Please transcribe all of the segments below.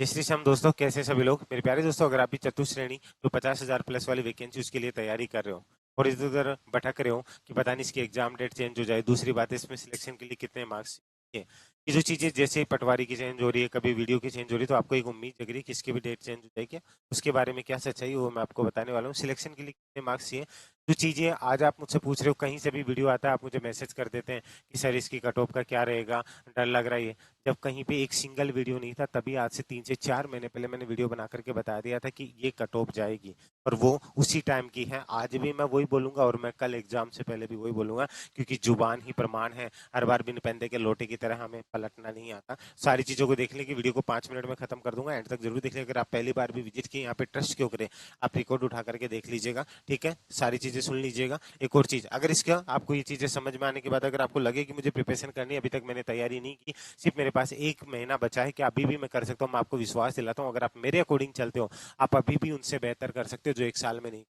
जय श्री श्याम दोस्तों, कैसे सभी लोग। मेरे प्यारे दोस्तों, अगर आप भी चतुश्रेणी जो 50,000 प्लस वाली वैकेंसी उसके लिए तैयारी कर रहे हो और इधर उधर भटक रहे हो कि पता नहीं इसकी एग्जाम डेट चेंज हो जाए, दूसरी बात है इसमें सिलेक्शन के लिए कितने मार्क्स चाहिए, ये जो चीजें जैसे ही पटवारी की चेंज हो रही है, कभी वीडियो की चेंज हो रही है, तो आपको एक उम्मीद जग रही है कि इसकी भी डेट चेंज हो जाएगी। उसके बारे में क्या सच्चाई है वो मैं आपको बताने वाला हूँ। सिलेक्शन के लिए कितने मार्क्स चाहिए, जो चीजें आज आप मुझसे पूछ रहे हो, कहीं से भी वीडियो आता है आप मुझे मैसेज कर देते हैं कि सर इसकी कट ऑफ का क्या रहेगा, डर लग रहा है। जब कहीं पे एक सिंगल वीडियो नहीं था, तभी आज से 3 से 4 महीने पहले मैंने वीडियो बना करके बता दिया था कि ये कट ऑफ जाएगी और वो उसी टाइम की है। आज भी मैं वही बोलूंगा और मैं कल एग्जाम से पहले भी वही बोलूंगा, क्योंकि जुबान ही प्रमाण है। हर बार बिन पैंदे के लोटे की तरह हमें पलटना नहीं आता। सारी चीजों को देखने की वीडियो को 5 मिनट में खत्म कर दूंगा, एंड तक जरूर देख लीजिएगा। अगर आप पहली बार भी विजिट किए, यहाँ पे ट्रस्ट क्यों करें, आप रिकॉर्ड उठा करके देख लीजिएगा, ठीक है। सारी चीजें सुन लीजिएगा। एक और चीज, अगर इसका आपको ये चीजें समझ में आने के बाद अगर आपको लगे कि मुझे प्रिपरेशन करनी है, अभी तक मैंने तैयारी नहीं की, सिर्फ मेरे पास 1 महीना बचा है कि अभी भी मैं कर सकता हूँ, मैं आपको विश्वास दिलाता हूँ, अगर आप मेरे अकॉर्डिंग चलते हो, आप अभी भी उनसे बेहतर कर सकते हो जो 1 साल में नहीं।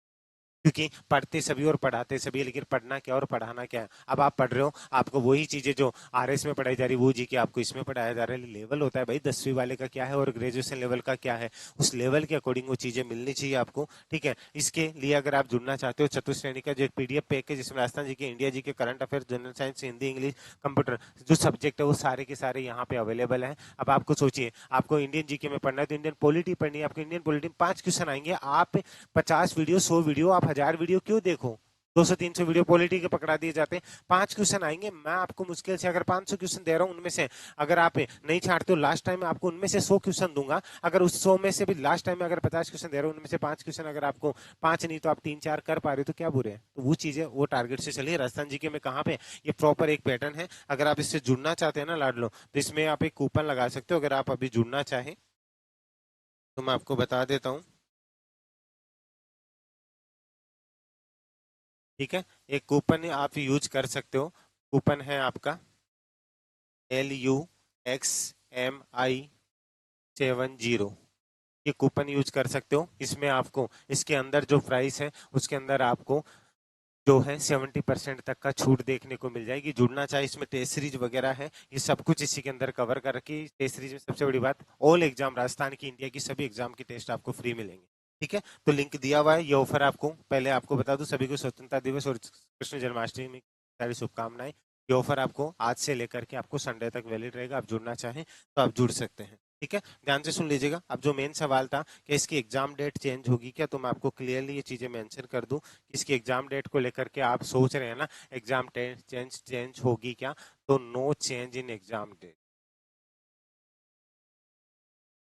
क्योंकि पढ़ते सभी और पढ़ाते सभी, लेकिन पढ़ना क्या और पढ़ाना क्या है। अब आप पढ़ रहे हो, आपको वही चीजें जो आरएस में पढ़ाई जा रही है वो जी के आपको इसमें पढ़ाया जा रहा है। लेवल होता है भाई, 10वीं वाले का क्या है और ग्रेजुएशन लेवल का क्या है, उस लेवल के अकॉर्डिंग वो चीजें मिलनी चाहिए आपको, ठीक है। इसके लिए अगर आप जुड़ना चाहते हो, चतुश्रेणी का जो एक पीडीएफ पैकेज जिसमें राजस्थान जी के, इंडिया जी के, current affair, general science, Hindi, English, computer जो सब्जेक्ट है वो सारे के सारे यहाँ पे अवेलेबल है। अब आपको सोचिए, आपको इंडियन जीके में पढ़ना है तो इंडियन पॉलिटी पढ़नी है, आपको इंडियन पॉलिटी में 5 क्वेश्चन आएंगे। आप 50 वीडियो, 100 वीडियो, आप 1000 वीडियो क्यों देखो। 200 300 वीडियो पॉलिटी के पकड़ा दिए जाते हैं। 5 क्वेश्चन आएंगे, मैं आपको मुश्किल से अगर 500 क्वेश्चन दे रहा हूँ, उनमें से अगर आप नहीं छाड़ते हो लास्ट टाइम, आपको उनमें से 100 क्वेश्चन दूंगा। अगर उस 100 में से भी लास्ट टाइम में अगर 50 क्वेश्चन दे रहा हूँ, उनमें से 5 क्वेश्चन अगर आपको, 5 नहीं तो आप 3 4 कर पा रहे हो, तो क्या बुरे हैं। तो वो चीजें वो टारगेट से चलिए। राजस्थान जीके में कहाँ पे ये प्रॉपर एक पैटर्न है। अगर आप इससे जुड़ना चाहते हैं ना लाडलो, तो इसमें आप एक कूपन लगा सकते हो। अगर आप अभी जुड़ना चाहें तो मैं आपको बता देता हूँ, ठीक है। एक कूपन आप यूज कर सकते हो। कूपन है आपका LUXMI70। ये कूपन यूज कर सकते हो। इसमें आपको, इसके अंदर जो प्राइस है उसके अंदर आपको जो है 70% तक का छूट देखने को मिल जाएगी। जुड़ना चाहे, इसमें टेस्ट सीरीज वगैरह है, ये सब कुछ इसी के अंदर कवर कर रखी है। टेस्ट सीरीज में सबसे बड़ी बात, ऑल एग्जाम, राजस्थान की, इंडिया की सभी एग्जाम की टेस्ट आपको फ्री मिलेंगे, ठीक है। तो लिंक दिया हुआ है। ये ऑफर आपको पहले आपको बता दूं, सभी को स्वतंत्रता दिवस और कृष्ण जन्माष्टमी की सारी शुभकामनाएं। ये ऑफर आपको आज से लेकर के आपको संडे तक वैलिड रहेगा। आप जुड़ना चाहें तो आप जुड़ सकते हैं, ठीक है। ध्यान से सुन लीजिएगा। अब जो मेन सवाल था कि इसकी एग्जाम डेट चेंज होगी क्या, तो मैं आपको क्लियरली ये चीजें मेंशन कर दूं कि इसकी एग्जाम डेट को लेकर के आप सोच रहे हैं ना, एग्जाम डेट चेंज चेंज होगी क्या, तो no change in exam date,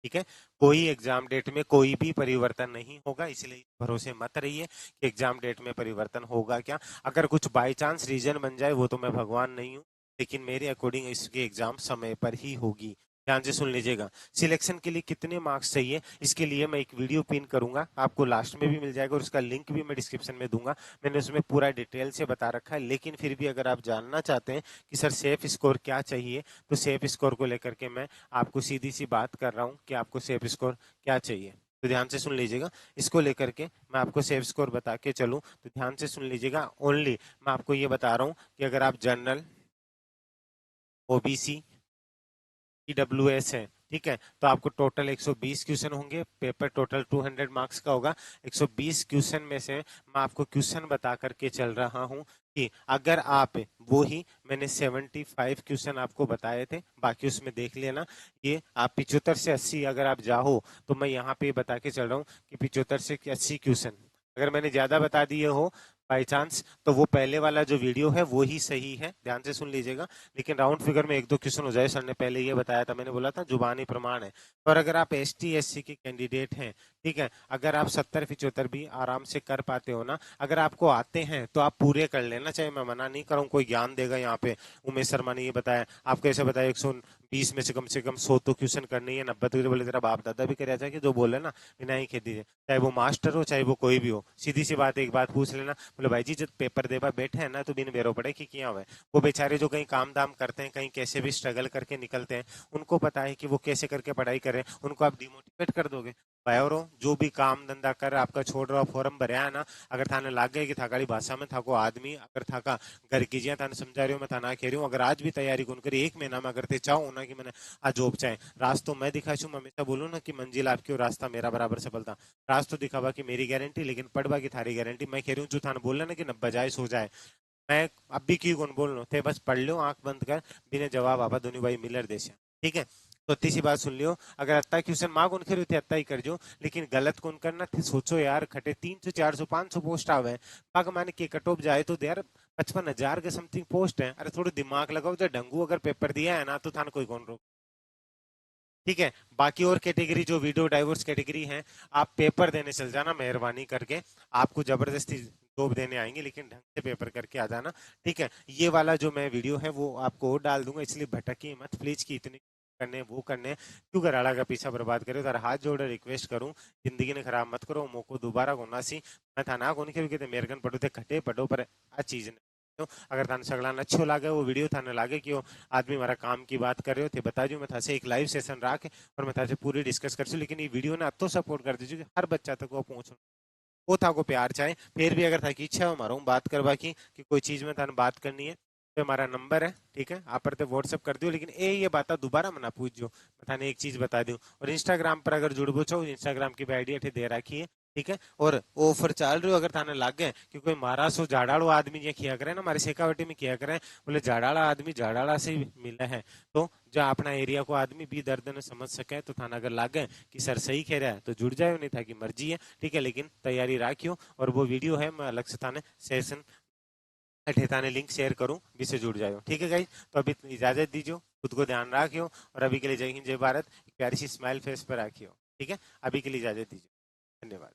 ठीक है। कोई एग्जाम डेट में कोई भी परिवर्तन नहीं होगा, इसलिए भरोसे मत रहिए कि एग्जाम डेट में परिवर्तन होगा क्या। अगर कुछ बाय चांस रीजन बन जाए, वो तो मैं भगवान नहीं हूँ, लेकिन मेरे अकॉर्डिंग इसकी एग्जाम समय पर ही होगी। ध्यान से सुन लीजिएगा। सिलेक्शन के लिए कितने मार्क्स चाहिए, इसके लिए मैं एक वीडियो पिन करूंगा, आपको लास्ट में भी मिल जाएगा और उसका लिंक भी मैं डिस्क्रिप्शन में दूंगा। मैंने उसमें पूरा डिटेल से बता रखा है, लेकिन फिर भी अगर आप जानना चाहते हैं कि सर सेफ स्कोर क्या चाहिए, तो सेफ स्कोर को लेकर के मैं आपको सीधी सी बात कर रहा हूँ कि आपको सेफ स्कोर क्या चाहिए। तो ध्यान से सुन लीजिएगा। इसको लेकर के मैं आपको सेफ स्कोर बता के चलूं, तो ध्यान से सुन लीजिएगा। ओनली मैं आपको ये बता रहा हूँ कि अगर आप जनरल, ओबीसी, ईडब्ल्यूएस है, ठीक है, तो आपको टोटल 120 क्वेश्चन होंगे। पेपर टोटल 200 मार्क्स का होगा। 120 क्वेश्चन में से मैं आपको क्वेश्चन बता करके चल रहा हूं कि अगर आप वो ही, मैंने 75 क्वेश्चन आपको बताए थे, बाकी उसमें देख लेना। ये आप 75 से 80 अगर आप जाओ, तो मैं यहाँ पे बता के चल रहा हूँ कि 75 से 80 क्वेश्चन अगर मैंने ज्यादा बता दिए हो बाई चांस, तो वो पहले वाला जो वीडियो है वो ही सही है। ध्यान से सुन लीजिएगा। लेकिन राउंड फिगर में 1 2 क्वेश्चन हो जाए, सर ने पहले ये बताया था, मैंने बोला था जुबानी प्रमाण है। पर अगर आप ST SC के कैंडिडेट हैं, ठीक है, अगर आप 70 75 भी आराम से कर पाते हो ना, अगर आपको आते हैं तो आप पूरे कर लेना। चाहे मैं मना नहीं कर रहा हूँ, कोई ज्ञान देगा यहाँ पे, उमेश शर्मा ने ये बताया, आपको ऐसे बताया 120 में से कम 100 तो क्वेश्चन करनी है। 90 तो बोले तेरा बाप दादा भी कर जाए कि जो बोले ना बिना ही खेती दीजिए, चाहे वो मास्टर हो चाहे वो कोई भी हो। सीधी सी बात, एक बात पूछ लेना, बोले भाई जी जब पेपर देवा बैठे हैं ना, तो बिन बेरो पड़े कि किया हुआ है। वो बेचारे जो कहीं काम दाम करते हैं, कहीं कैसे भी स्ट्रगल करके निकलते हैं, उनको पता है कि वो कैसे करके पढ़ाई करें, उनको आप डिमोटिवेट कर दोगे। बायोरो जो भी काम धंधा कर आपका छोड़ रहा फॉर्म भरया है ना, अगर थाने लाग गए कि थाकाड़ी भाषा में थाको आदमी अगर थाका घर कीजिए थाने समझा रही हूँ मैं थाना कह रही हूँ, अगर आज भी तैयारी कौन करी 1 महीना में अगर ते चाहो ना कि मैंने आज जॉब चाहे रास्तों मैं दिखाशू, मैं हमेशा बोलूँ ना कि मंजिल आपकी और रास्ता मेरा बराबर सफलता, रास्तों दिखावा की मेरी गारंटी लेकिन पढ़वा की थारी गारंटी। मैं कह रही हूँ जो थाने बोलना ना कि न बजाय सो जाए, मैं अब भी क्यों कौन बोल लो थे, बस पढ़ लो आंख बंद कर बिना जवाब आपा दोनों भाई मिलर देश, ठीक है। तो इतनी सी बात सुन लियो, अगर अत्ता क्वेश्चन माँ कौन खेल थे अत्ता ही कर जो, लेकिन गलत कौन करना थे, सोचो यार खटे 300 400 500 पोस्ट आवे पाक माने के कट ऑफ जाए तो यार 55,000 के समथिंग पोस्ट है, अरे थोड़ा दिमाग लगाओ, जो डंगू अगर पेपर दिया है ना तो थान कोई कौन रोक, ठीक है। बाकी और कैटेगरी जो वीडियो डाइवर्स कैटेगरी है, आप पेपर देने चल जाना मेहरबानी करके, आपको जबरदस्ती जॉब देने आएंगे लेकिन ढंग से पेपर करके आ जाना, ठीक है। ये वाला जो मैं वीडियो है वो आपको और डाल दूंगा, इसलिए भटकिए मत प्लीज की इतनी करने वो करने क्यों घराड़ा का पीछा बर्बाद करे, तारा हाथ जोड़ रिक्वेस्ट करूं जिंदगी ने खराब मत करो, मोको दोबारा गोना सी मैं था ना कौन के मेरे कन पढ़ो थे खटे पढ़ो पर आ चीज ने तो अगर थाने सगला अच्छो लागे वो वीडियो थाने लागे कि वो आदमी हमारा काम की बात कर रहे हो थे बता दू मैं था से एक लाइव सेशन रख और मैं था से पूरी डिस्कस कर सू, लेकिन ये वीडियो ने तो सपोर्ट कर दीजिए कि हर बच्चा तक वो पहुंच वो था को प्यार चाहे फिर भी अगर था की इच्छा हो हमारा बात करवा की कि कोई चीज में थाने बात करनी है तो हमारा नंबर है, ठीक है, आप पर व्हाट्सअप कर दियो, लेकिन ये बात दोबारा मना पूछ जो मैं थाने एक चीज बता दूं, और इंस्टाग्राम पर अगर जुड़बो चाहो इंस्टाग्राम की आईडी दे रखी है, ठीक है। और ऑफर चल रही हो अगर थाने लाग गए कि कोई मारा सो झाड़ाड़ो आदमी ये किया करे ना हमारे शेखावटी में किया करे, बोले झाड़ाड़ा आदमी झाड़ाड़ा से मिला है, तो जो अपना एरिया को आदमी भी दर्द न समझ सके तो थाना अगर लाग गए कि सर सही कह रहा है तो जुड़ जाए, नहीं था कि मर्जी है, ठीक है, लेकिन तैयारी राखियो। और वो वीडियो है मैं अलग से थाने सेशन थाने लिंक शेयर करूं जिससे जुड़ जाओ, ठीक है गाइज। तो अभी इजाजत दीजिए, खुद को ध्यान रखियो और अभी के लिए जय हिंद जय भारत, प्यारी सी स्माइल फेस पर रखियो, ठीक है। अभी के लिए इजाजत दीजिए, धन्यवाद।